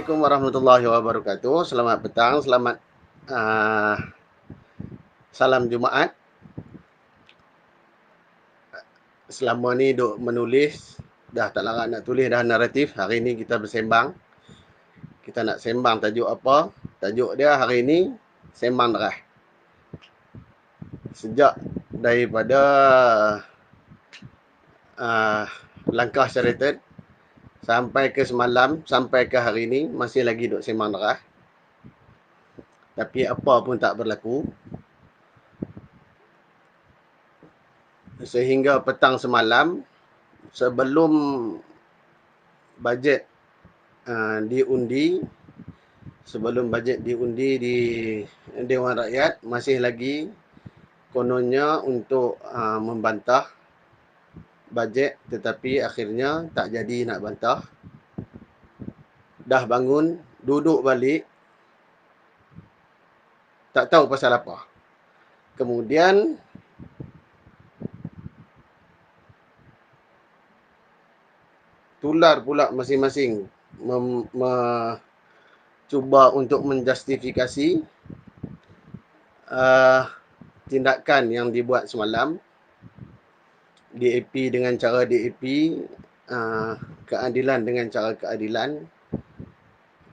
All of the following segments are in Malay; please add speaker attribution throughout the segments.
Speaker 1: Assalamualaikum warahmatullahi wabarakatuh. Selamat petang, selamat salam Jumaat. Selama ni duk menulis, dah tak larat nak tulis dah naratif. Hari ni kita bersembang. Kita nak sembang tajuk apa? Tajuk dia hari ni sembang darah. Sejak daripada langkah syarikat sampai ke semalam, sampai ke hari ni masih lagi duk sembang darah. Tapi apa pun tak berlaku. Sehingga petang semalam, sebelum bajet diundi, sebelum bajet diundi di Dewan Rakyat, masih lagi kononnya untuk membantah bajet, tetapi akhirnya tak jadi nak bantah. Dah bangun, duduk balik, tak tahu pasal apa. Kemudian tular pula masing-masing cuba untuk menjustifikasi tindakan yang dibuat semalam. DAP dengan cara DAP, keadilan dengan cara keadilan,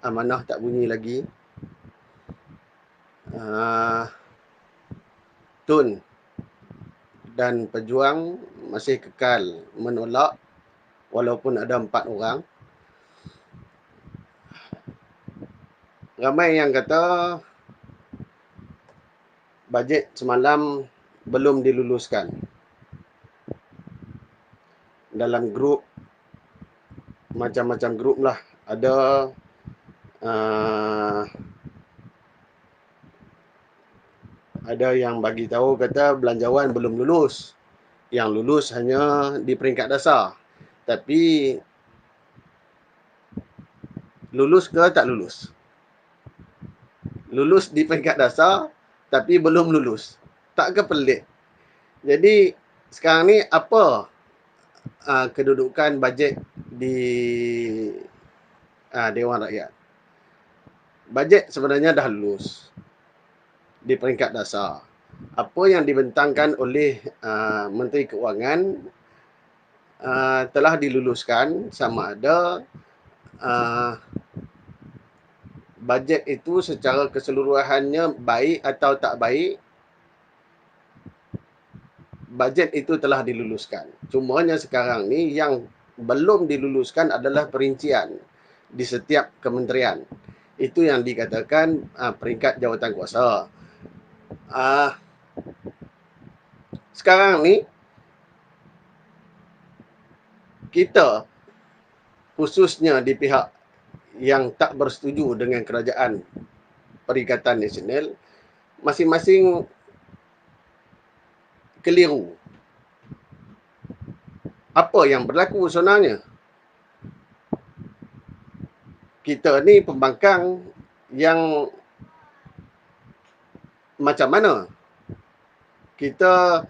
Speaker 1: amanah tak bunyi lagi. Tun dan pejuang masih kekal menolak walaupun ada 4 orang. Ramai yang kata bajet semalam belum diluluskan. Dalam grup, macam-macam grup lah, ada yang bagi tahu kata belanjawan belum lulus. Yang lulus hanya di peringkat dasar. Tapi lulus ke tak lulus? Lulus di peringkat dasar tapi belum lulus. Tak ke pelik? Jadi sekarang ni apa kedudukan bajet di Dewan Rakyat? Bajet sebenarnya dah lulus di peringkat dasar. Apa yang dibentangkan oleh Menteri Keuangan telah diluluskan, sama ada bajet itu secara keseluruhannya baik atau tak baik. Bajet itu telah diluluskan. Cumanya sekarang ni yang belum diluluskan adalah perincian di setiap kementerian. Itu yang dikatakan peringkat jawatan kuasa. Sekarang ni kita, khususnya di pihak yang tak bersetuju dengan kerajaan Perikatan Nasional, masing-masing keliru. Apa yang berlaku sebenarnya? Kita ni pembangkang yang macam mana? Kita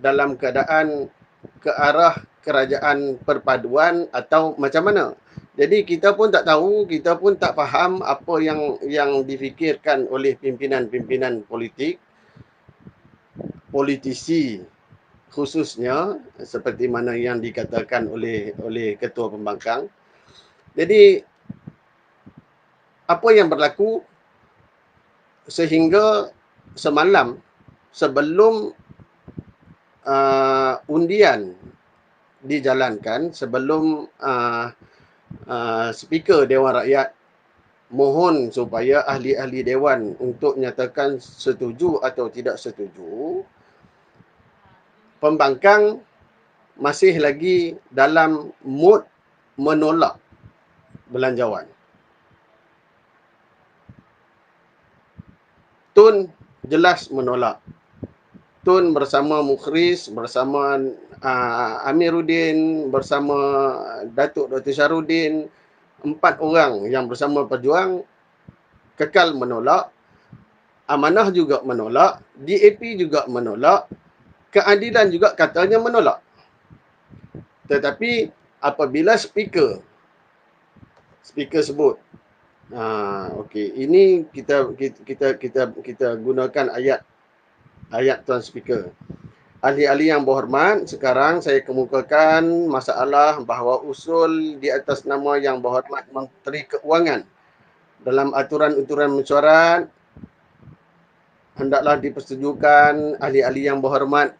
Speaker 1: dalam keadaan ke arah kerajaan perpaduan atau macam mana? Jadi kita pun tak tahu, kita pun tak faham apa yang difikirkan oleh pimpinan-pimpinan politik, politisi khususnya, seperti mana yang dikatakan oleh ketua pembangkang. Jadi apa yang berlaku sehingga semalam sebelum undian dijalankan, sebelum Speaker Dewan Rakyat mohon supaya ahli-ahli Dewan untuk nyatakan setuju atau tidak setuju, pembangkang masih lagi dalam mood menolak belanjawan. Tun jelas menolak. Tun bersama Mukhris, bersama Amiruddin, bersama Datuk Dr. Syahrudin, 4 orang yang bersama pejuang kekal menolak. Amanah juga menolak, DAP juga menolak, keadilan juga katanya menolak. Tetapi apabila speaker speaker sebut. Okey. Ini kita gunakan ayat Tuan Speaker. Ahli-ahli yang berhormat, sekarang saya kemukakan masalah bahawa usul di atas nama Yang Berhormat Menteri Keuangan dalam aturan-aturan mesyuarat hendaklah dipersetujukan. Ahli-ahli yang berhormat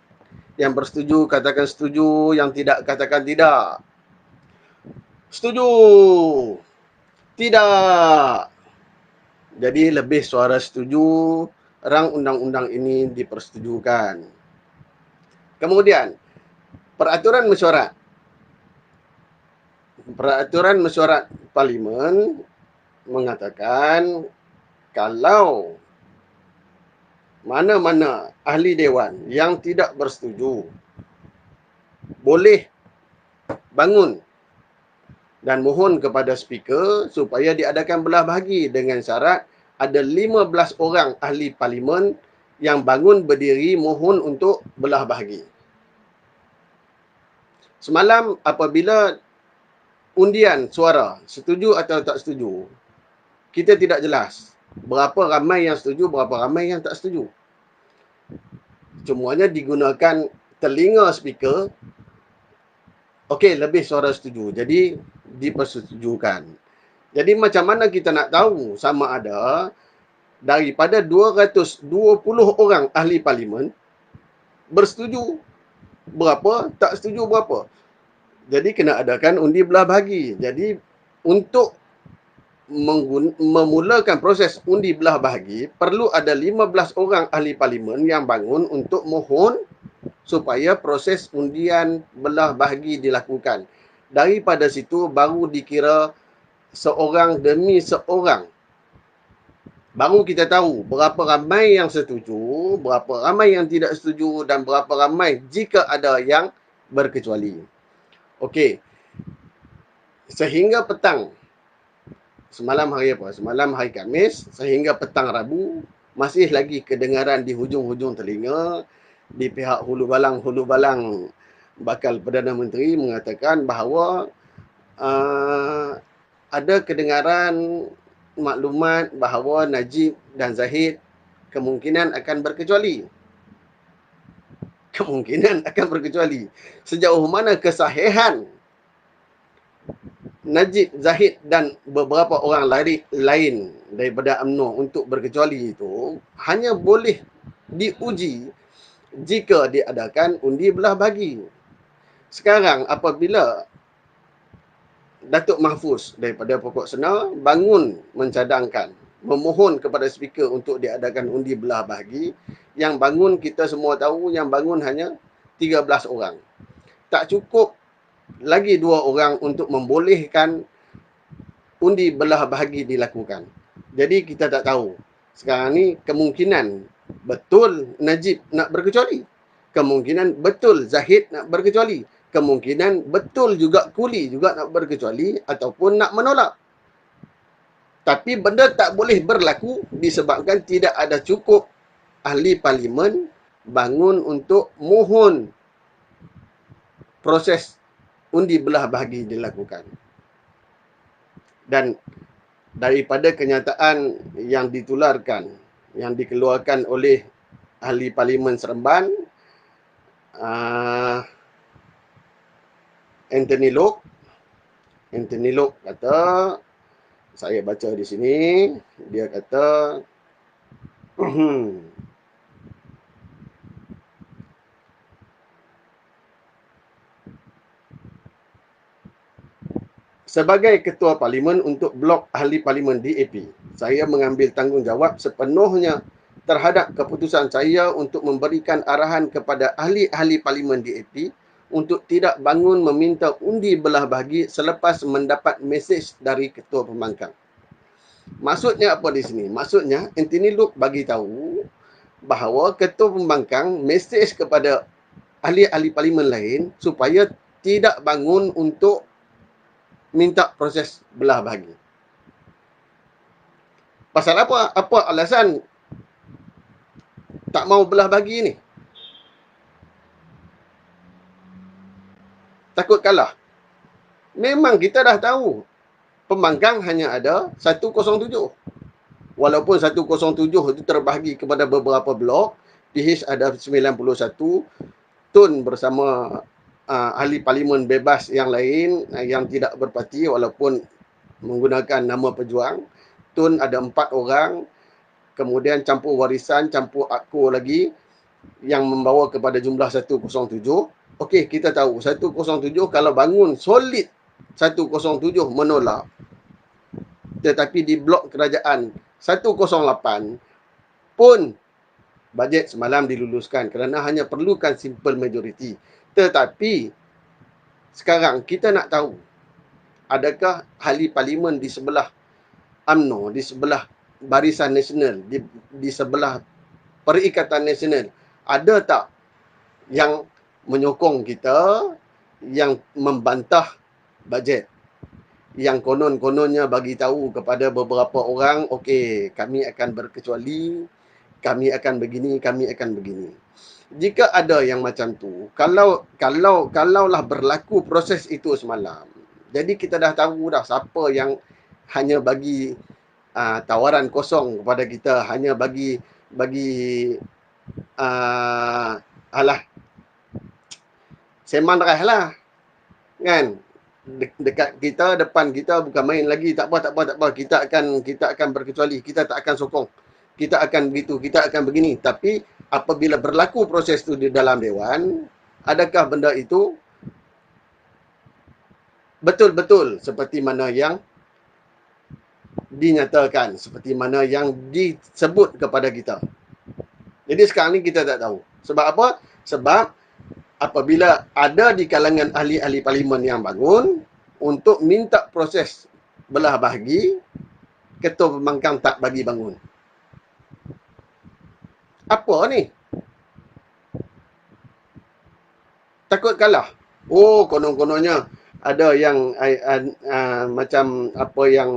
Speaker 1: yang bersetuju katakan setuju, yang tidak katakan tidak. Setuju. Tidak. Jadi lebih suara setuju, rang undang-undang ini dipersetujukan. Kemudian, peraturan mesyuarat. Peraturan mesyuarat Parlimen mengatakan kalau mana-mana ahli dewan yang tidak bersetuju boleh bangun dan mohon kepada speaker supaya diadakan belah bahagi dengan syarat ada 15 orang ahli parlimen yang bangun berdiri mohon untuk belah bahagi. Semalam apabila undian suara setuju atau tak setuju, kita tidak jelas berapa ramai yang setuju, berapa ramai yang tak setuju. Semuanya digunakan telinga speaker. Okey, lebih suara setuju. Jadi dipersetujukan. Jadi macam mana kita nak tahu sama ada daripada 220 orang ahli parlimen bersetuju berapa, tak setuju berapa. Jadi kena adakan undi belah bahagi. Jadi untuk memulakan proses undi belah bahagi, perlu ada 15 orang ahli parlimen yang bangun untuk mohon supaya proses undian belah bahagi dilakukan. Daripada situ baru dikira seorang demi seorang. Baru kita tahu berapa ramai yang setuju, berapa ramai yang tidak setuju dan berapa ramai jika ada yang berkecuali. Okey. Sehingga petang, semalam hari apa? Semalam hari Khamis, sehingga petang Rabu, masih lagi kedengaran di hujung-hujung telinga, di pihak hulu balang bakal Perdana Menteri mengatakan bahawa ada kedengaran maklumat bahawa Najib dan Zahid kemungkinan akan berkecuali. Kemungkinan akan berkecuali. Sejauh mana kesahihan Najib, Zahid dan beberapa orang lain daripada UMNO untuk berkecuali itu hanya boleh diuji jika diadakan undi belah bagi. Sekarang apabila Datuk Mahfuz daripada Pokok Senar bangun mencadangkan, memohon kepada speaker untuk diadakan undi belah bahagi, yang bangun kita semua tahu yang bangun hanya 13 orang. Tak cukup lagi 2 orang untuk membolehkan undi belah bahagi dilakukan. Jadi kita tak tahu. Sekarang ni kemungkinan betul Najib nak berkecuali. Kemungkinan betul Zahid nak berkecuali. Kemungkinan betul juga Kuli juga nak berkecuali ataupun nak menolak. Tapi benda tak boleh berlaku disebabkan tidak ada cukup ahli parlimen bangun untuk mohon proses undi belah bahagi dilakukan. Dan daripada kenyataan yang ditularkan, yang dikeluarkan oleh ahli parlimen Seremban, Anthony Lok kata, saya baca di sini, dia kata sebagai Ketua Parlimen untuk Blok Ahli Parlimen DAP, saya mengambil tanggungjawab sepenuhnya terhadap keputusan saya untuk memberikan arahan kepada ahli-ahli Parlimen DAP untuk tidak bangun meminta undi belah bahagi selepas mendapat mesej dari Ketua Pembangkang. Maksudnya apa di sini? Maksudnya Anthony Lok bagi tahu bahawa Ketua Pembangkang mesej kepada ahli-ahli Parlimen lain supaya tidak bangun untuk minta proses belah bahagi. Pasal apa? Apa alasan tak mau belah bahagi ni? Takut kalah. Memang kita dah tahu Pembangkang hanya ada 107. Walaupun 107 itu terbahagi kepada beberapa blok, PH ada 91, Tun bersama ahli parlimen bebas yang lain yang tidak berparti walaupun menggunakan nama pejuang. Tun ada 4 orang, kemudian campur warisan, campur akor lagi yang membawa kepada jumlah 107. Okey, kita tahu 107 kalau bangun solid 107 menolak. Tetapi di blok kerajaan 108 pun bajet semalam diluluskan kerana hanya perlukan simple majority. Tetapi sekarang kita nak tahu, adakah ahli parlimen di sebelah UMNO, di sebelah Barisan Nasional, di sebelah Perikatan Nasional, ada tak yang menyokong kita, yang membantah bajet, yang konon-kononnya bagi tahu kepada beberapa orang, okey, kami akan berkecuali, kami akan begini, kami akan begini. Jika ada yang macam tu, kalaulah berlaku proses itu semalam, jadi kita dah tahu dah siapa yang hanya bagi tawaran kosong kepada kita, hanya bagi alah seman rah lah, kan? Dekat kita, depan kita, bukan main lagi. Tak apa. Kita akan berkecuali. Kita tak akan sokong. Kita akan begitu, kita akan begini. Tapi apabila berlaku proses itu di dalam Dewan, adakah benda itu betul-betul seperti mana yang dinyatakan, seperti mana yang disebut kepada kita? Jadi sekarang ni kita tak tahu. Sebab apa? Sebab apabila ada di kalangan ahli-ahli parlimen yang bangun untuk minta proses belah bahagi, Ketua Pembangkang tak bagi bangun. Apa ni? Takut kalah. Oh, konon-kononnya ada yang macam apa yang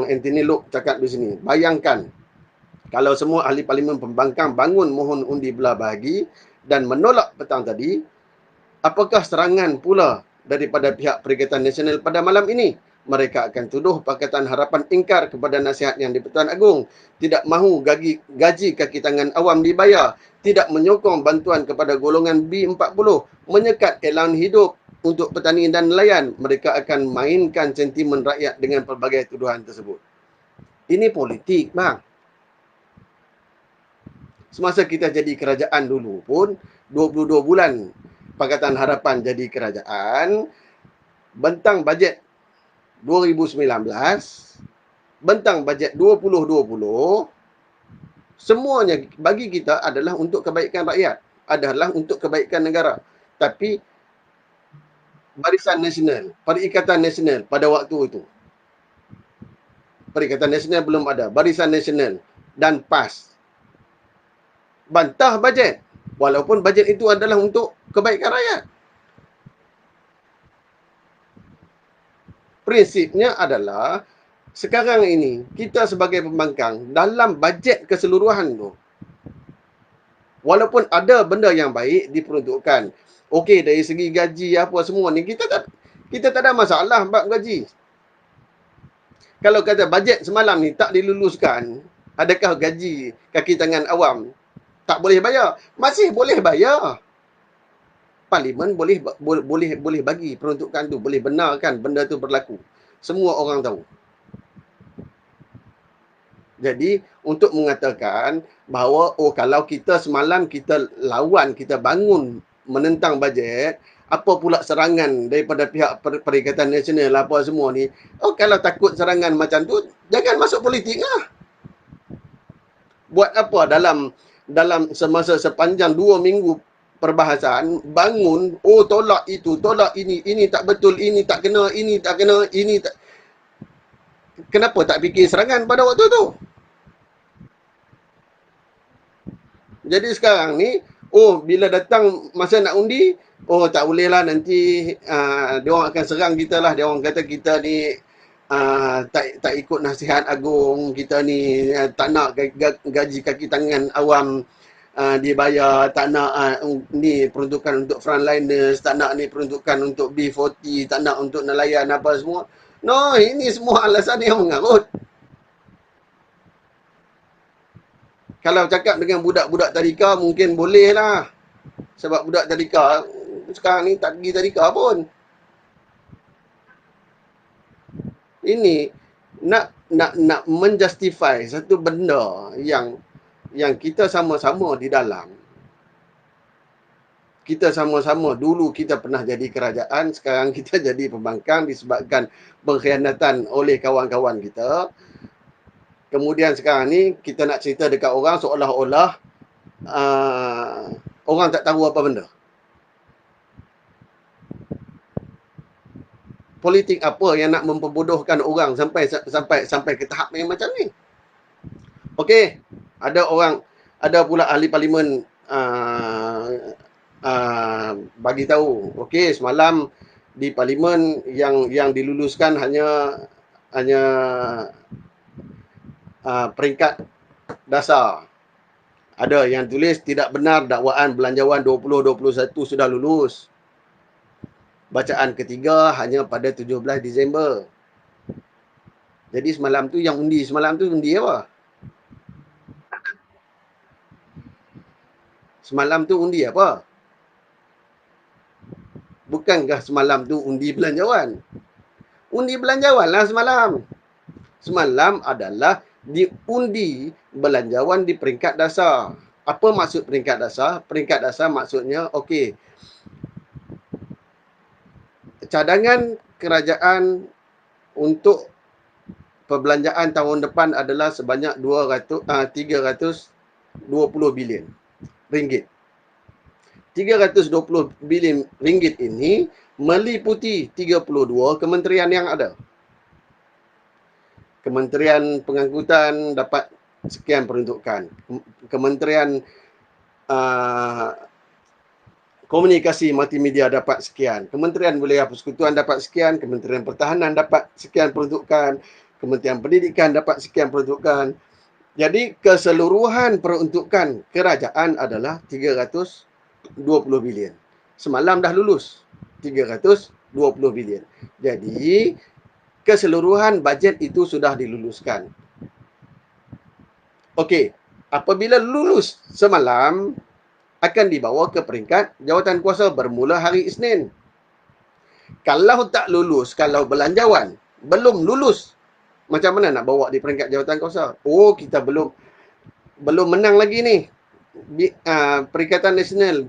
Speaker 1: Anthony Loke cakap di sini. Bayangkan kalau semua ahli parlimen pembangkang bangun mohon undi belah bahagi dan menolak petang tadi, apakah serangan pula daripada pihak Perikatan Nasional pada malam ini? Mereka akan tuduh Pakatan Harapan ingkar kepada nasihat yang di-Pertuan Agong, tidak mahu gaji kaki tangan awam dibayar, tidak menyokong bantuan kepada golongan B40, menyekat allowance hidup untuk petani dan nelayan. Mereka akan mainkan sentimen rakyat dengan pelbagai tuduhan tersebut. Ini politik, bang. Semasa kita jadi kerajaan dulu pun, 22 bulan Pakatan Harapan jadi kerajaan, bentang bajet 2019, bentang bajet 2020, semuanya bagi kita adalah untuk kebaikan rakyat, adalah untuk kebaikan negara. Tapi Barisan Nasional, Perikatan Nasional pada waktu itu, Perikatan Nasional belum ada, Barisan Nasional dan PAS bantah bajet, walaupun bajet itu adalah untuk kebaikan rakyat. Prinsipnya adalah sekarang ini kita sebagai pembangkang dalam bajet keseluruhan tu, walaupun ada benda yang baik diperuntukkan, okey dari segi gaji apa semua ni kita tak ada masalah bab gaji. Kalau kata bajet semalam ni tak diluluskan, adakah gaji kaki tangan awam tak boleh bayar? Masih boleh bayar. Parlimen boleh bagi peruntukan tu, boleh benarkan benda tu berlaku. Semua orang tahu. Jadi untuk mengatakan bahawa kalau kita semalam kita lawan, kita bangun menentang bajet, apa pula serangan daripada pihak Perikatan Nasional apa semua ni, kalau takut serangan macam tu, jangan masuk politik lah. Buat apa dalam semasa sepanjang 2 minggu perbahasan, bangun, tolak itu, tolak ini tak betul, ini tak kena, ini tak kena, ini tak... Kenapa tak fikir serangan pada waktu tu? Jadi sekarang ni, bila datang masa nak undi, tak boleh lah nanti dia orang akan serang kita lah. Dia orang kata kita ni tak ikut nasihat agung, kita ni tak nak gaji kaki tangan awam dibayar, tak nak ni peruntukan untuk frontliners, tak nak ni peruntukan untuk B40, tak nak untuk nelayan apa semua. No, ini semua alasan yang mengarut. Kalau cakap dengan budak-budak tadika mungkin boleh lah. Sebab budak tadika sekarang ni tak pergi tadika pun. Ini nak menjustify satu benda yang kita sama-sama di dalam. Kita sama-sama dulu kita pernah jadi kerajaan, sekarang kita jadi pembangkang disebabkan pengkhianatan oleh kawan-kawan kita. Kemudian sekarang ni kita nak cerita dekat orang seolah-olah orang tak tahu apa benda. Politik apa yang nak memperbodohkan orang sampai ke tahap yang macam ni? Okey, ada pula ahli parlimen bagi tahu. Okey, semalam di parlimen yang diluluskan hanya peringkat dasar. Ada yang tulis tidak benar dakwaan belanjawan 2021 sudah lulus. Bacaan ketiga hanya pada 17 Disember. Jadi semalam tu yang undi apa? Semalam tu undi apa? Bukankah semalam tu undi belanjawan? Undi belanjawan lah semalam. Semalam adalah diundi belanjawan di peringkat dasar. Apa maksud peringkat dasar? Peringkat dasar maksudnya, okey, cadangan kerajaan untuk perbelanjaan tahun depan adalah sebanyak 320 bilion ringgit. 320 bilion ringgit ini meliputi 32 kementerian yang ada. Kementerian Pengangkutan dapat sekian peruntukan. Kementerian Komunikasi Multimedia dapat sekian. Kementerian Wilayah Persekutuan dapat sekian. Kementerian Pertahanan dapat sekian peruntukan. Kementerian Pendidikan dapat sekian peruntukan. Jadi keseluruhan peruntukan kerajaan adalah 320 bilion. Semalam dah lulus 320 bilion. Jadi keseluruhan bajet itu sudah diluluskan. Okey, apabila lulus semalam akan dibawa ke peringkat jawatan kuasa bermula hari Isnin. Kalau tak lulus, kalau belanjawan belum lulus, macam mana nak bawa di peringkat jawatan kuasa? Oh, kita belum menang lagi ni. Perikatan Nasional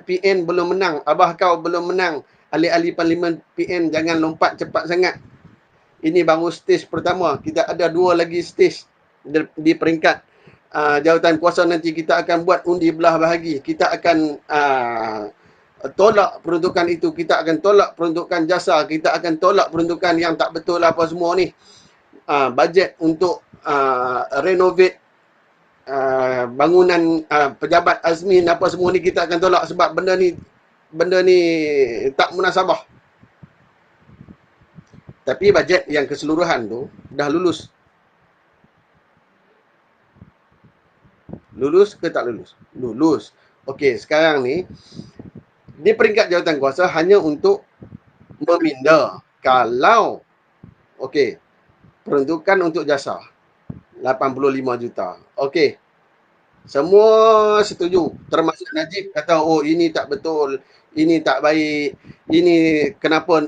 Speaker 1: PN belum menang. Abah kau belum menang. Ahli-ahli parlimen PN jangan lompat cepat sangat. Ini baru stage pertama. Kita ada 2 lagi stage di peringkat jawatan kuasa. Nanti kita akan buat undi belah bahagi. Kita akan tolak peruntukan itu. Kita akan tolak peruntukan jasa. Kita akan tolak peruntukan yang tak betul apa semua ni. Bajet untuk renovate bangunan pejabat Azmin apa semua ni kita akan tolak sebab benda ni tak munasabah. Tapi bajet yang keseluruhan tu dah lulus. Lulus ke tak lulus? Lulus. Okey, sekarang ni di peringkat jawatan kuasa hanya untuk meminda. Kalau okey, peruntukan untuk jasa 85 juta. Okey. Semua setuju. Termasuk Najib kata, oh ini tak betul. Ini tak baik. Ini kenapa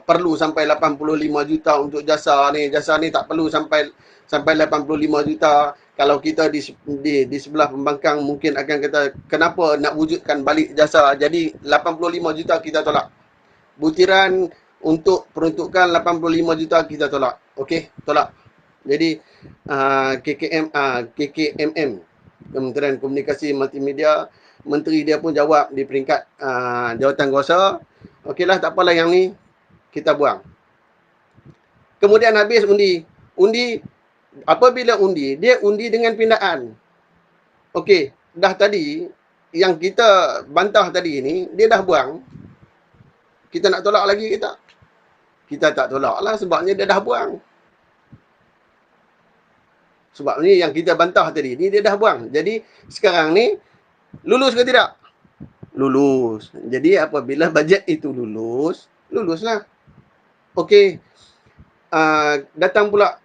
Speaker 1: perlu sampai 85 juta untuk jasa ni. Jasa ni tak perlu sampai 85 juta. Kalau kita di sebelah pembangkang mungkin akan kata, kenapa nak wujudkan balik jasa. Jadi 85 juta kita tolak. Butiran untuk peruntukan 85 juta kita tolak. Okey, tolak. Jadi KKMM, Kementerian Komunikasi Multimedia, menteri dia pun jawab di peringkat jawatan kuasa. Okeylah, tak apalah yang ni kita buang. Kemudian habis undi. Apabila undi, dia undi dengan pindaan. Okey, dah tadi yang kita bantah tadi ni, dia dah buang. Kita nak tolak lagi ke tak? Kita tak tolak lah sebabnya dia dah buang. Sebab ni yang kita bantah tadi ni dia dah buang. Jadi sekarang ni lulus ke tidak? Lulus. Jadi apabila bajet itu lulus, luluslah. Okey, datang pula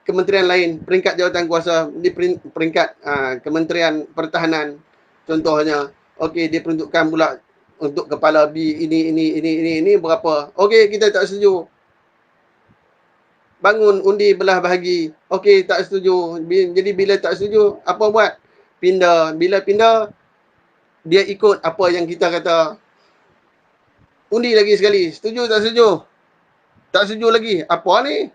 Speaker 1: kementerian lain, peringkat jawatan kuasa di peringkat Kementerian Pertahanan contohnya. Okey, dia peruntukkan pula untuk kepala B ini berapa. Okey, kita tak setuju. Bangun undi belah bahagi. Okey, tak setuju. Jadi bila tak setuju, apa buat? Pindah. Bila pindah, dia ikut apa yang kita kata. Undi lagi sekali. Setuju tak setuju? Tak setuju lagi. Apa ni?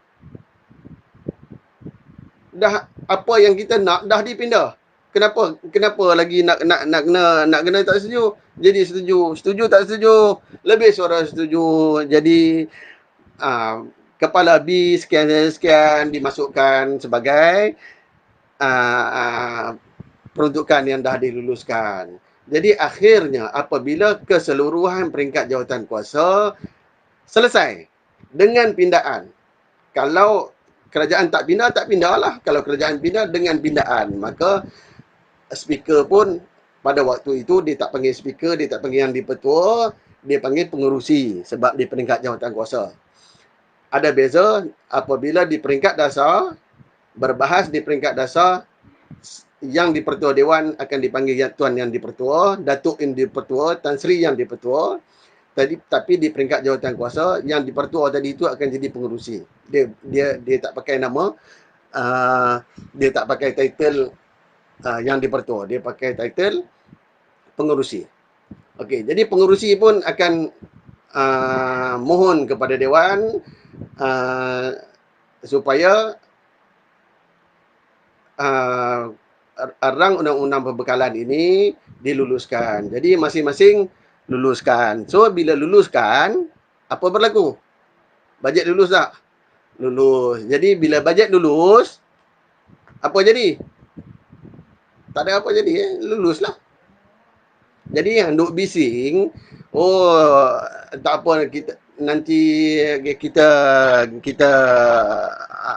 Speaker 1: Dah apa yang kita nak dah dipindah. Kenapa lagi nak kena tak setuju? Jadi setuju. Setuju tak setuju? Lebih suara setuju. Jadi kepala B sekian dimasukkan sebagai peruntukan yang dah diluluskan. Jadi akhirnya apabila keseluruhan peringkat jawatan kuasa selesai dengan pindaan. Kalau kerajaan tak pindahlah. Kalau kerajaan pindah dengan pindaan, maka speaker pun pada waktu itu dia tak panggil speaker, dia tak panggil yang dipertua, dia panggil pengerusi sebab di peringkat jawatan kuasa. Ada beza apabila di peringkat dasar, berbahas di peringkat dasar, yang dipertua Dewan akan dipanggil Tuan Yang Dipertua, Datuk Yang Dipertua, Tan Sri Yang Dipertua. Tapi di peringkat jawatan kuasa, yang dipertua tadi itu akan jadi pengerusi. Dia tak pakai nama, dia tak pakai title yang dipertua. Dia pakai title pengerusi. Okey, jadi pengerusi pun akan mohon kepada Dewan supaya rang undang-undang pembekalan ini diluluskan. Jadi masing-masing luluskan. So bila luluskan, apa berlaku? Bajet lulus tak? Lulus. Jadi bila bajet lulus, apa jadi? Tak ada apa jadi, luluslah. Jadi yang duk bising, tak apa, nanti kita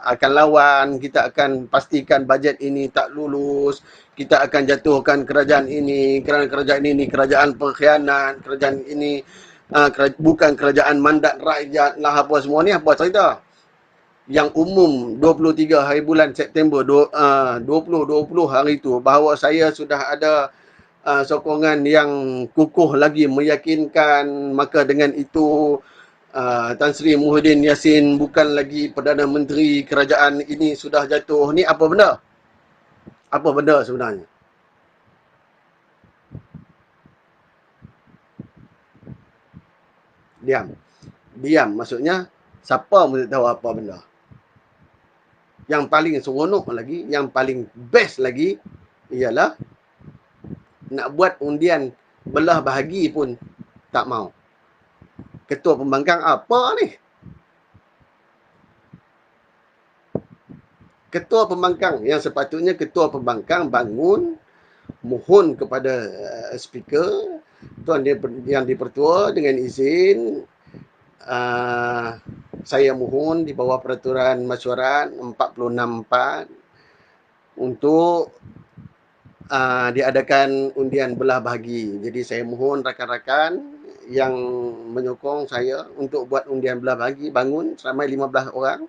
Speaker 1: akan lawan, kita akan pastikan bajet ini tak lulus, kita akan jatuhkan kerajaan ini, kerana kerajaan ini kerajaan pengkhianat, kerajaan ini bukan kerajaan mandat rakyat lah, apa semua ni, apa cerita? Yang umum 23 hari bulan September 2020 hari itu, bahawa saya sudah ada sokongan yang kukuh lagi meyakinkan, maka dengan itu Tan Sri Muhyiddin Yassin bukan lagi Perdana Menteri kerajaan ini, sudah jatuh. Ni apa benda? Apa benda sebenarnya? Diam maksudnya siapa pun tak tahu apa benda. Yang paling seronok lagi, yang paling best lagi ialah nak buat undian belah bahagi pun tak mau. Ketua pembangkang apa ni? Ketua pembangkang, yang sepatutnya ketua pembangkang bangun, mohon kepada speaker, Tuan Yang Dipertua, dengan izin, saya mohon di bawah peraturan mesyuarat 464 untuk diadakan undian belah bahagi. Jadi saya mohon rakan-rakan yang menyokong saya untuk buat undian belah bahagi bangun, ramai 15 orang.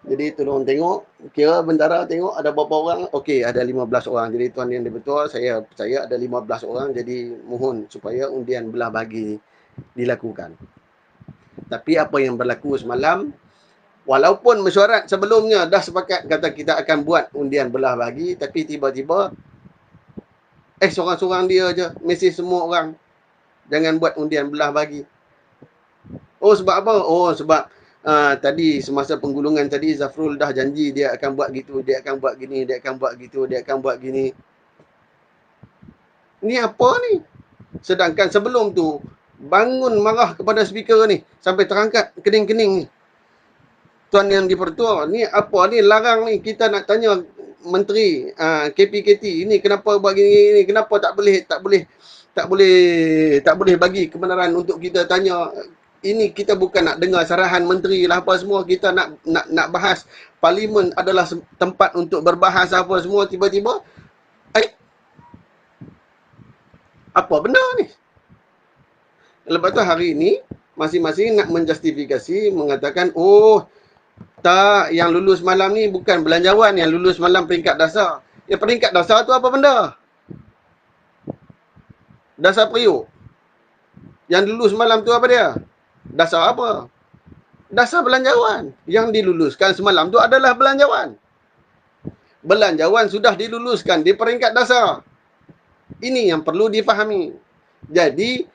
Speaker 1: Jadi tolong tengok, kira bendara tengok ada berapa orang. Okey, ada 15 orang. Jadi Tuan Yang Dipertua, saya percaya ada 15 orang. Jadi mohon supaya undian belah bahagi dilakukan. Tapi apa yang berlaku semalam, walaupun mesyuarat sebelumnya dah sepakat kata kita akan buat undian belah bahagi, tapi tiba-tiba seorang-seorang dia je mesej semua orang jangan buat undian belah bahagi. Oh sebab apa? Oh sebab tadi semasa penggulungan tadi Zafrul dah janji dia akan buat gitu, dia akan buat gini, dia akan buat gitu, dia akan buat gini. Ni apa ni? Sedangkan sebelum tu bangun marah kepada speaker ni sampai terangkat kening-kening ni. Tuan Yang Dipertua, ni apa ni, larang ni, kita nak tanya menteri KPKT ini kenapa buat gini, kenapa tak boleh bagi kebenaran untuk kita tanya. Ini kita bukan nak dengar sarahan menteri lah apa semua, kita nak bahas. Parlimen adalah tempat untuk berbahas apa semua, tiba-tiba apa benda ni? Lepas tu hari ni masing-masing nak menjustifikasi, mengatakan, oh, tak, yang lulus malam ni bukan belanjawan, yang lulus malam peringkat dasar. Ya, peringkat dasar tu apa benda? Dasar periuk. Yang lulus malam tu apa dia? Dasar apa? Dasar belanjawan. Yang diluluskan semalam tu adalah belanjawan. Belanjawan sudah diluluskan di peringkat dasar. Ini yang perlu difahami. Jadi,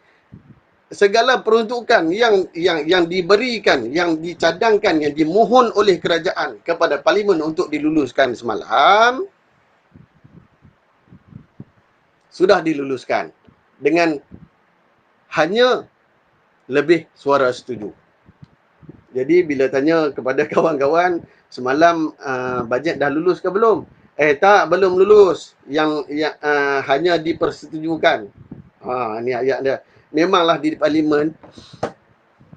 Speaker 1: segala peruntukan yang diberikan, yang dicadangkan, yang dimohon oleh kerajaan kepada parlimen untuk diluluskan semalam, sudah diluluskan dengan hanya lebih suara setuju. Jadi bila tanya kepada kawan-kawan, semalam bajet dah lulus ke belum? Tak, belum lulus. Yang hanya dipersetujukan. Ni ayat dia. Memanglah di parlimen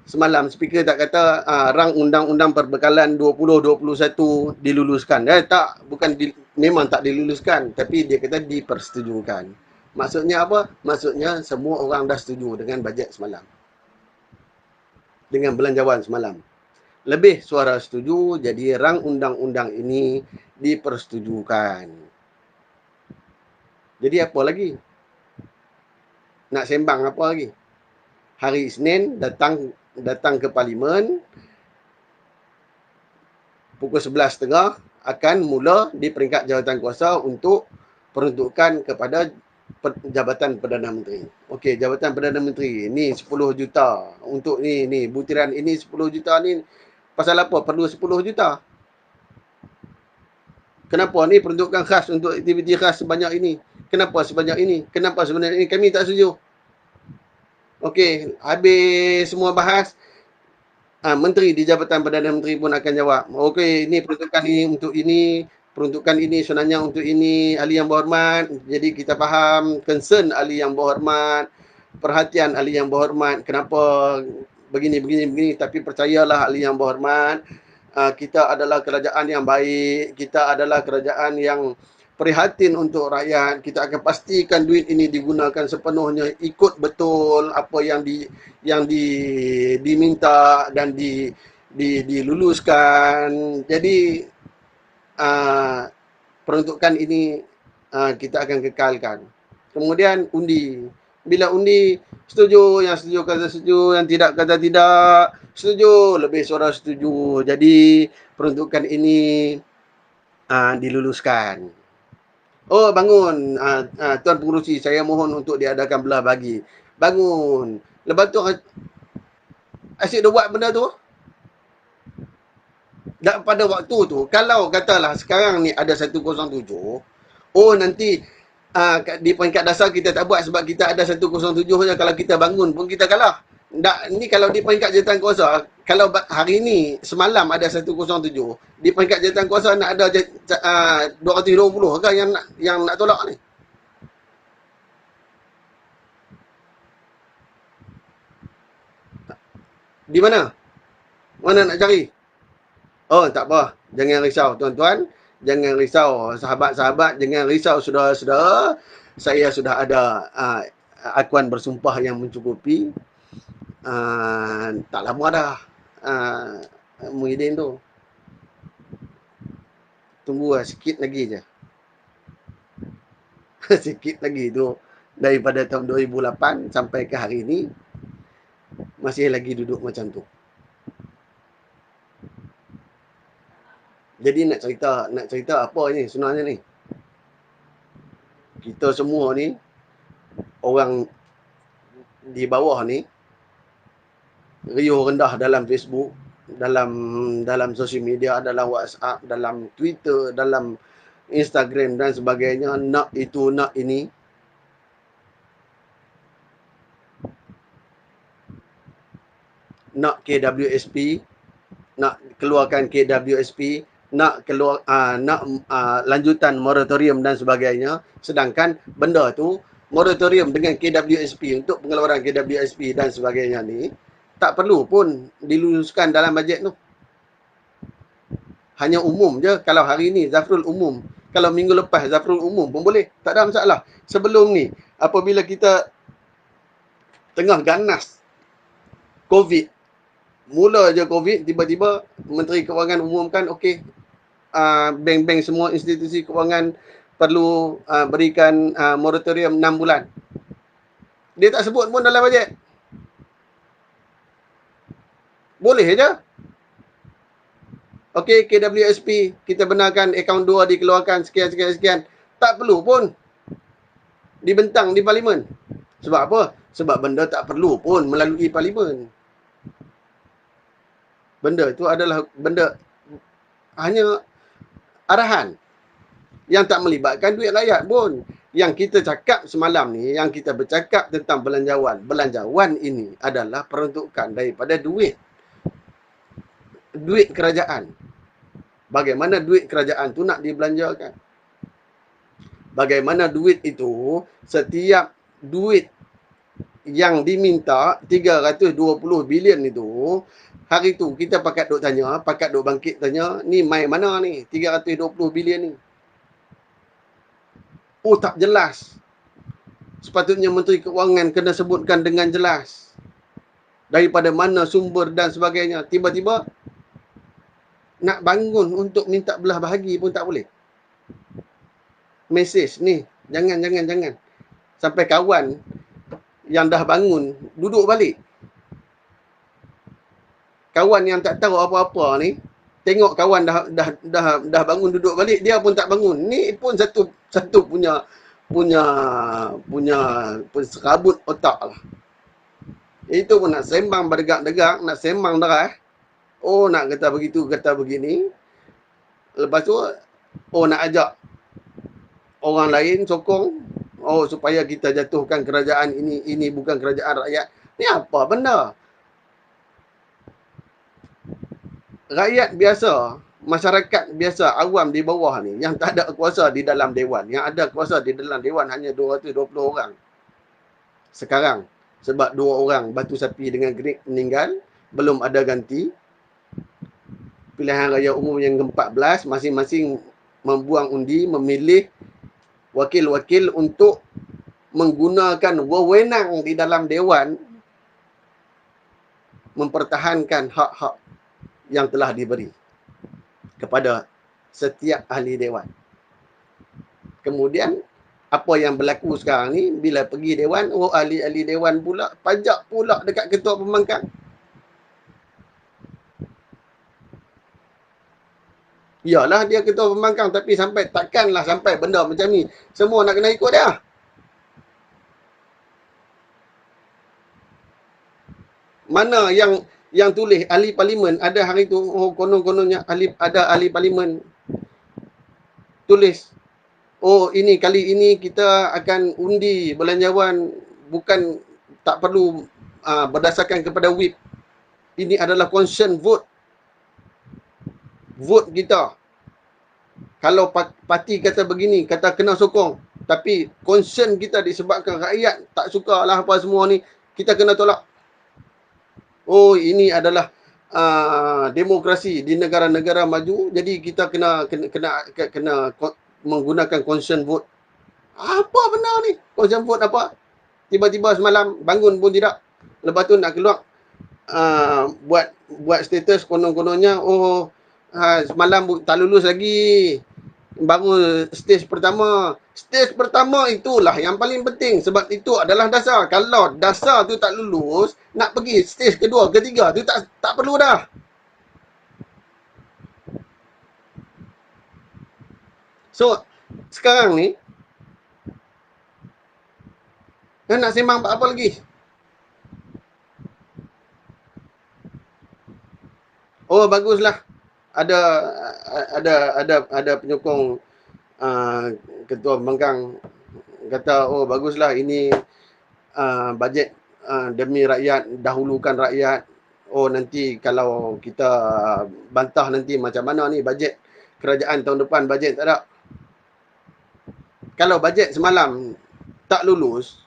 Speaker 1: semalam speaker tak kata rang undang-undang perbekalan 2021 diluluskan. Tak, bukan memang tak diluluskan, tapi dia kata dipersetujukan. Maksudnya apa? Maksudnya semua orang dah setuju dengan bajet semalam. Dengan belanjawan semalam. Lebih suara setuju, jadi rang undang-undang ini dipersetujukan. Jadi apa lagi? Nak sembang apa lagi? Hari Isnin datang ke parlimen, pukul 11.30 akan mula di peringkat jawatan kuasa untuk peruntukan kepada Jabatan Perdana Menteri. Okey, Jabatan Perdana Menteri ni 10 juta untuk ni butiran ini 10 juta ni pasal apa perlu 10 juta? Kenapa ni peruntukan khas untuk aktiviti khas sebanyak ini? Kenapa sebanyak ini? Kenapa sebanyak ini? Kami tak setuju. Okey, habis semua bahas, Menteri di Jabatan Perdana Menteri pun akan jawab. Okey, ini peruntukan ini untuk ini, peruntukan ini sebenarnya untuk ini, ahli yang berhormat. Jadi kita faham concern ahli yang berhormat, perhatian ahli yang berhormat, kenapa begini. Tapi percayalah ahli yang berhormat, kita adalah kerajaan yang baik, kita adalah kerajaan yang prihatin untuk rakyat. Kita akan pastikan duit ini digunakan sepenuhnya ikut betul apa yang diminta dan diluluskan. Jadi peruntukan ini kita akan kekalkan. Kemudian undi. Bila undi, setuju, yang setuju kata setuju, yang tidak kata tidak, setuju, lebih suara setuju. Jadi peruntukan ini diluluskan. Oh, bangun, Tuan Pengerusi, saya mohon untuk diadakan belah bagi. Bangun. Lepas tu asyik dia buat benda tu. Dan pada waktu tu, kalau katalah sekarang ni ada 107, oh nanti di peringkat dasar kita tak buat sebab kita ada 107 je, kalau kita bangun pun kita kalah. Ni kalau di peringkat jawatan kuasa, kalau hari ni semalam ada 107, di peringkat jawatan kuasa nak ada 220 ke yang nak tolak ni? Di mana? Mana nak cari? Oh, tak apa. Jangan risau, tuan-tuan. Jangan risau, sahabat-sahabat. Jangan risau, saudara-saudara. Saya sudah ada akuan bersumpah yang mencukupi. Tak lama dah. Muhyiddin tu. Tunggu sikit lagi je. Sikit lagi tu. Daripada tahun 2008 sampai ke hari ini, masih lagi duduk macam tu. Jadi nak cerita apa ni sebenarnya ni? Kita semua ni, orang di bawah ni, riuh rendah dalam Facebook, dalam sosial media, dalam WhatsApp, dalam Twitter, dalam Instagram dan sebagainya, nak itu, nak ini. Nak KWSP, nak keluarkan KWSP, nak lanjutan moratorium dan sebagainya, sedangkan benda tu moratorium dengan KWSP untuk pengeluaran KWSP dan sebagainya ni tak perlu pun diluluskan dalam bajet tu. Hanya umum je. Kalau hari ni Zafrul umum, kalau minggu lepas Zafrul umum pun boleh, tak ada masalah. Sebelum ni apabila kita tengah ganas COVID. Mula je COVID, tiba-tiba Menteri Kewangan umumkan, okey, bank-bank semua institusi kewangan perlu berikan moratorium 6 bulan. Dia tak sebut pun dalam bajet. Boleh je. Okey, KWSP, kita benarkan akaun 2 dikeluarkan sekian. Tak perlu pun dibentang di parlimen. Sebab apa? Sebab benda tak perlu pun melalui parlimen. Benda itu adalah benda hanya arahan yang tak melibatkan duit rakyat pun. Yang kita cakap semalam ni, yang kita bercakap tentang belanjawan. Belanjawan ini adalah peruntukan daripada duit kerajaan. Bagaimana duit kerajaan tu nak dibelanjakan? Bagaimana duit itu, setiap duit yang diminta 320 bilion itu, hari tu kita pakat duk tanya, pakat duk bangkit tanya, ni mai mana ni 320 bilion ni? Oh, tak jelas. Sepatutnya Menteri Kewangan kena sebutkan dengan jelas. Daripada mana sumber dan sebagainya. Tiba-tiba nak bangun untuk minta belah bahagi pun tak boleh. Mesej ni, jangan. Sampai kawan yang dah bangun duduk balik. Kawan yang tak tahu apa-apa ni, tengok kawan dah bangun duduk balik, dia pun tak bangun. Ni pun satu punya serabut otak lah. Itu pun nak sembang berdegak-degak, nak sembang darah. Oh, nak kata begitu, kata begini. Lepas tu, oh nak ajak orang lain sokong. Oh, supaya kita jatuhkan kerajaan ini bukan kerajaan rakyat. Ni apa benda? Rakyat biasa, masyarakat biasa, awam di bawah ni, yang tak ada kuasa di dalam Dewan. Yang ada kuasa di dalam Dewan hanya 220 orang. Sekarang, sebab 2 orang batu sapi dengan gerik meninggal, belum ada ganti. Pilihan raya umum yang ke-14, masing-masing membuang undi, memilih wakil-wakil untuk menggunakan wewenang di dalam Dewan mempertahankan hak-hak yang telah diberi kepada setiap ahli Dewan. Kemudian, apa yang berlaku sekarang ni, bila pergi Dewan, oh ahli-ahli Dewan pula, pajak pula dekat ketua pembangkang. Yalah dia ketua pembangkang, tapi takkanlah sampai benda macam ni. Semua nak kena ikut dia. Mana yang tulis ahli parlimen ada hari tu, oh konon-kononnya ada ahli parlimen tulis, oh ini kali ini kita akan undi belanjawan bukan tak perlu berdasarkan kepada whip. Ini adalah consent vote. Vote kita. Kalau parti kata begini, kata kena sokong, tapi concern kita disebabkan rakyat tak suka lah apa semua ni, kita kena tolak. Oh, ini adalah demokrasi di negara-negara maju, jadi kita kena menggunakan consent vote. Apa benda ni? Consent vote apa? Tiba-tiba semalam bangun pun tidak. Lepas tu nak keluar buat status konon-kononnya, oh semalam tak lulus lagi. Baru stage pertama. Stage pertama itulah yang paling penting. Sebab itu adalah dasar. Kalau dasar tu tak lulus, nak pergi stage kedua, ketiga tu tak perlu dah. So, sekarang ni, nak sembang apa lagi? Oh, baguslah. Ada penyokong ketua pembangkang kata, oh baguslah ini bajet demi rakyat, dahulukan rakyat. Oh nanti kalau kita bantah nanti macam mana ni bajet kerajaan tahun depan, bajet tak ada. Kalau bajet semalam tak lulus,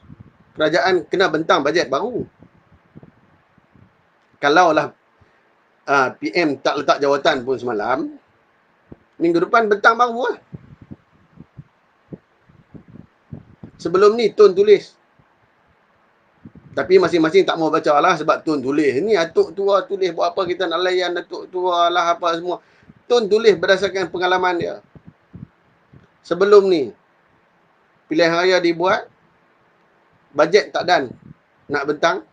Speaker 1: kerajaan kena bentang bajet baru. Kalaulah PM tak letak jawatan pun semalam, minggu depan bentang baru lah. Sebelum ni Tun tulis, Tapi masing-masing tak mau baca lah sebab Tun tulis. Ni Atuk Tua tulis buat apa kita nak layan Atuk Tua lah apa semua. Tun tulis berdasarkan pengalaman dia. Sebelum ni, pilihan raya dibuat, bajet tak dan nak bentang.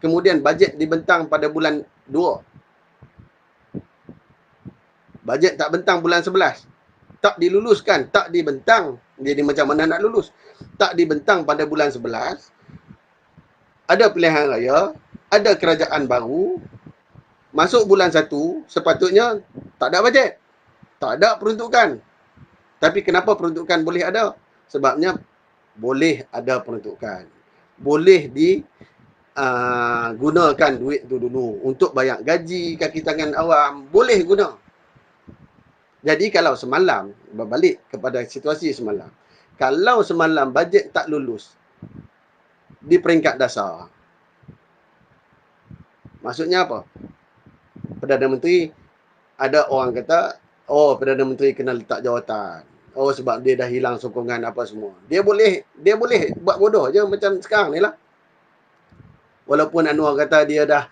Speaker 1: Kemudian bajet dibentang pada bulan 2. Bajet tak bentang bulan 11. Tak diluluskan, tak dibentang. Jadi macam mana nak lulus? Tak dibentang pada bulan 11. Ada pilihan raya, ada kerajaan baru. Masuk bulan 1, sepatutnya tak ada bajet. Tak ada peruntukan. Tapi kenapa peruntukan boleh ada? Sebabnya boleh ada peruntukan. Boleh gunakan duit tu dulu untuk bayar gaji kaki tangan awam. Boleh guna. Jadi kalau semalam, berbalik kepada situasi semalam. Kalau semalam bajet tak lulus di peringkat dasar. Maksudnya apa? Perdana Menteri, ada orang kata, oh Perdana Menteri kena letak jawatan. Oh sebab dia dah hilang sokongan apa semua. Dia boleh buat bodoh je macam sekarang ni lah. Walaupun Anwar kata dia dah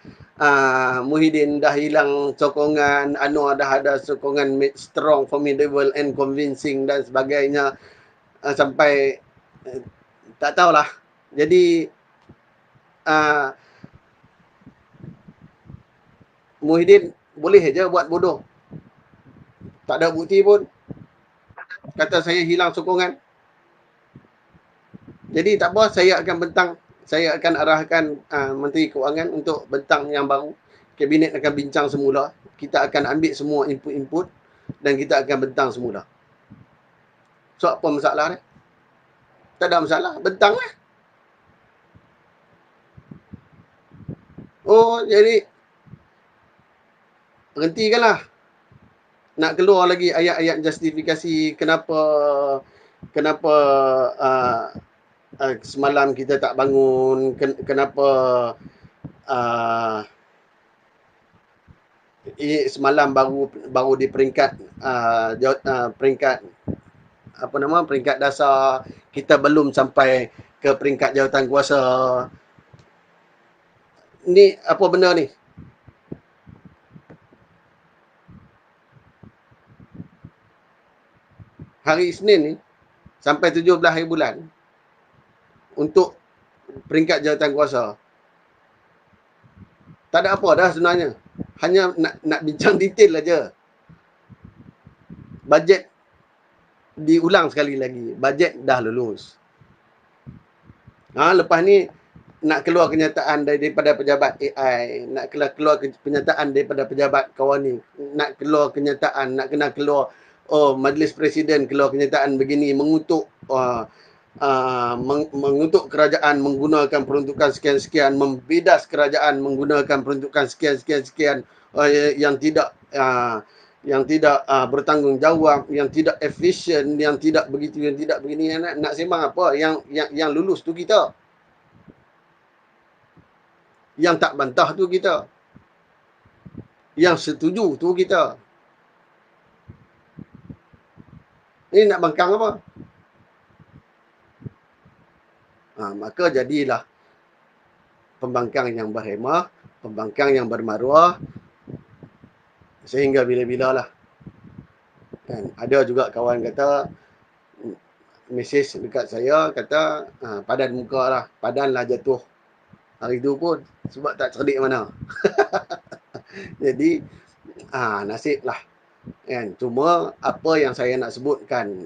Speaker 1: Muhyiddin dah hilang sokongan, Anwar dah ada sokongan strong, formidable and convincing dan sebagainya, sampai tak tahulah. Jadi Muhyiddin boleh je buat bodoh. Tak ada bukti pun. Kata saya hilang sokongan. Jadi tak apa, saya akan bentang. Saya akan arahkan Menteri Keuangan untuk bentang yang baru. Kabinet akan bincang semula. Kita akan ambil semua input-input dan kita akan bentang semula. So, apa masalah ni? Tak ada masalah. Bentang lah. Oh, jadi berhentikanlah. Nak keluar lagi ayat-ayat justifikasi kenapa semalam kita tak bangun, kenapa semalam baru di peringkat peringkat peringkat dasar, kita belum sampai ke peringkat jawatan kuasa. Ni apa benda ni? Hari Isnin ni sampai 17 hari bulan untuk peringkat jawatan kuasa. Tak ada apa dah sebenarnya. Hanya nak bincang detail aja. Bajet diulang sekali lagi. Bajet dah lulus. Lepas ni nak keluar kenyataan daripada pejabat AI, nak keluar kenyataan daripada pejabat kawan ni, nak keluar kenyataan, nak kena keluar, oh Majlis Presiden keluar kenyataan begini, mengutuk mengutuk kerajaan menggunakan peruntukan sekian-sekian, membidas kerajaan menggunakan peruntukan sekian-sekian yang tidak bertanggungjawab, yang tidak efisien, yang tidak begitu, yang tidak begini. Nak sembang apa? Yang lulus tu kita. Yang tak bantah tu kita. Yang setuju tu kita. Ini nak bangkang apa? Maka jadilah pembangkang yang berhemah, pembangkang yang bermaruah, sehingga bila-bila lah. Kan? Ada juga kawan kata, mesej dekat saya, kata, padan muka lah, padan lah jatuh. Hari tu pun, sebab tak cerdik mana. Jadi, nasib lah. Kan? Cuma, apa yang saya nak sebutkan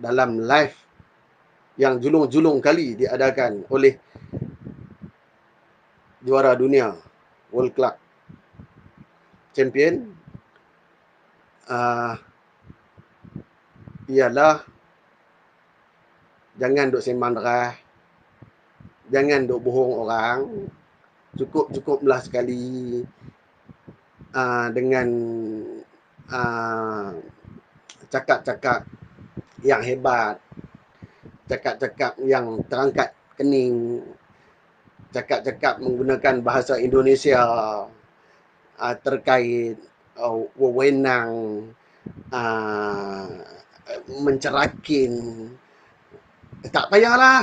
Speaker 1: dalam live yang julung-julung kali diadakan oleh juara dunia World Club Champion ialah jangan duk sembang derah, jangan duk bohong orang, cukup-cukuplah sekali dengan cakap-cakap yang hebat, cakap-cakap yang terangkat kening, cakap-cakap menggunakan bahasa Indonesia terkait wewenang, mencerakin. Tak payahlah.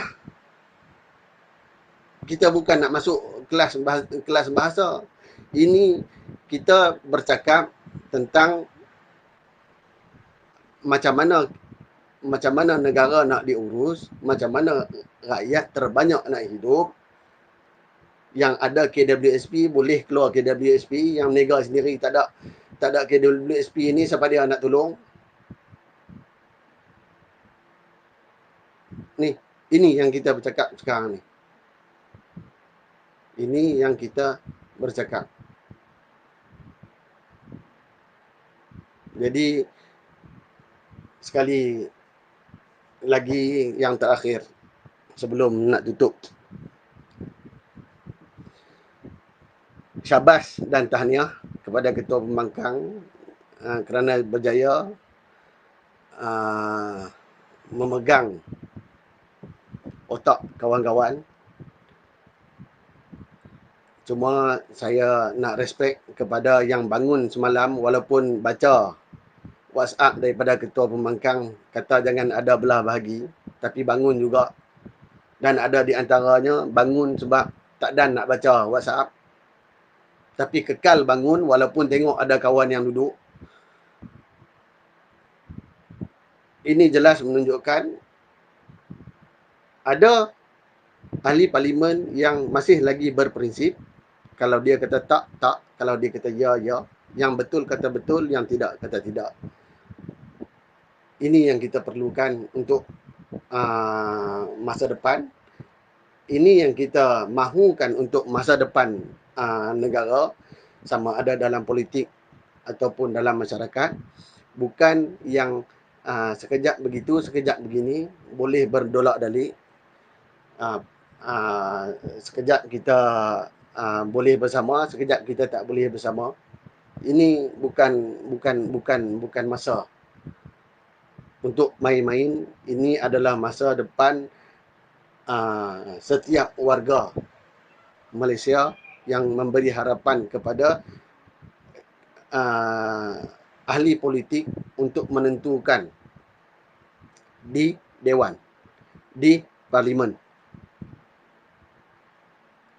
Speaker 1: Kita bukan nak masuk kelas bahasa. Ini kita bercakap tentang macam mana negara nak diurus, macam mana rakyat terbanyak nak hidup. Yang ada KWSP boleh keluar KWSP, yang menega sendiri tak ada KWSP ni, siapa dia nak tolong? Ni, ini yang kita bercakap sekarang ni. Ini yang kita bercakap. Jadi sekali lagi yang terakhir sebelum nak tutup, syabas dan tahniah kepada Ketua Pembangkang kerana berjaya memegang otak kawan-kawan. Cuma saya nak respect kepada yang bangun semalam, walaupun baca WhatsApp daripada Ketua Pembangkang kata jangan ada belah bahagi, tapi bangun juga. Dan ada di antaranya bangun sebab tak dan nak baca WhatsApp, tapi kekal bangun walaupun tengok ada kawan yang duduk. Ini jelas menunjukkan ada ahli parlimen yang masih lagi berprinsip. Kalau dia kata tak, tak. Kalau dia kata ya, ya. Yang betul kata betul, yang tidak kata tidak. Ini yang kita perlukan untuk masa depan. Ini yang kita mahukan untuk masa depan negara, sama ada dalam politik ataupun dalam masyarakat. Bukan yang sekejap begitu, sekejap begini, boleh berdolak dalik. Sekejap kita boleh bersama, sekejap kita tak boleh bersama. Ini bukan masa untuk main-main. Ini adalah masa depan setiap warga Malaysia yang memberi harapan kepada ahli politik untuk menentukan di Dewan, di Parlimen.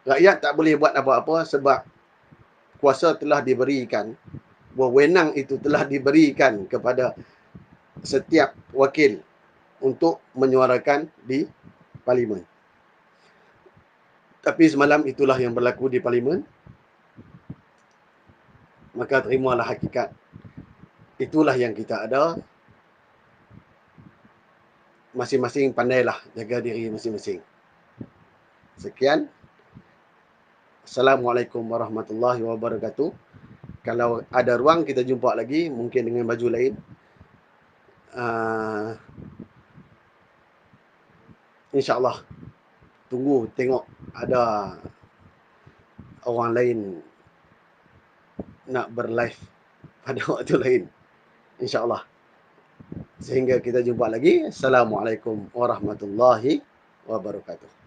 Speaker 1: Rakyat tak boleh buat apa-apa sebab kuasa telah diberikan, wewenang itu telah diberikan kepada setiap wakil untuk menyuarakan di Parlimen. Tapi semalam itulah yang berlaku di Parlimen. Maka terimalah hakikat. Itulah yang kita ada. Masing-masing pandailah jaga diri masing-masing. Sekian. Assalamualaikum warahmatullahi wabarakatuh. Kalau ada ruang kita jumpa lagi, mungkin dengan baju lain. InsyaAllah. Tunggu tengok ada orang lain nak berlive pada waktu lain. InsyaAllah. Sehingga kita jumpa lagi. Assalamualaikum warahmatullahi wabarakatuh.